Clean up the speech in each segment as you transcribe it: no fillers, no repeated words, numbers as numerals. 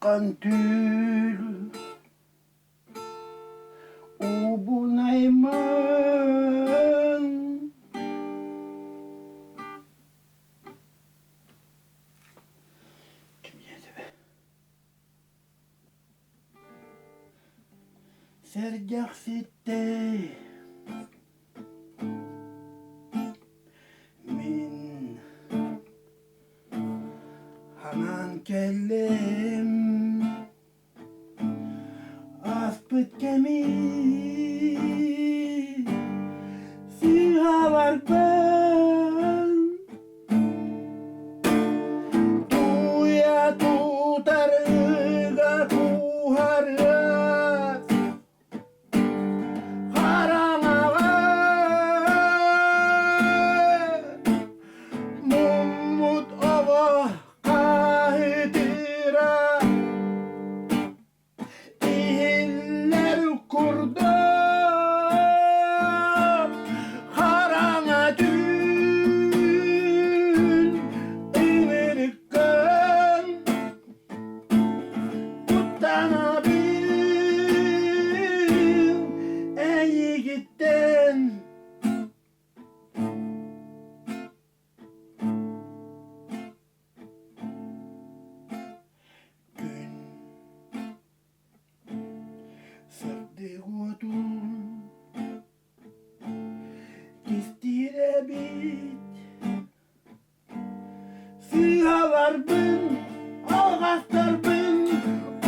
akan tül ubunay man. Kim yedi be? Sergak sitte min hanan kellem aspıt kemi siha var ben tuya tutarga tuharga haramaga mummut ava kahitira ihiller kurda haranga dün imirken tutana bin ey gitten gün serde godun istire bit siha var bin ağastar bin o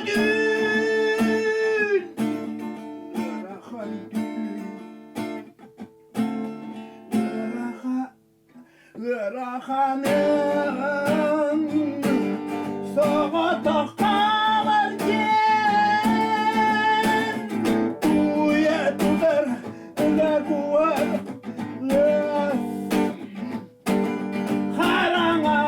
dün yarahal dün yarahanın soğa takar gel tuya tutar la kuat haranga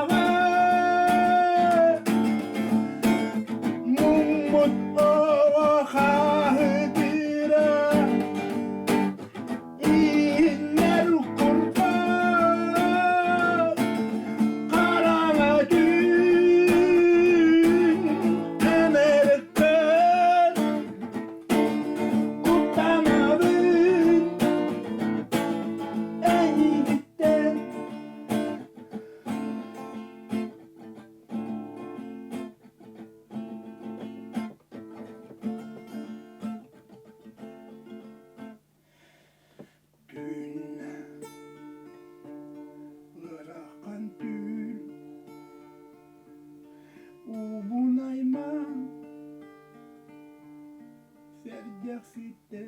mummut ova khahitira iller kurban karanga dün emerken kutanamadın ey gitten dün bırakan tül ubunayman sergak sitte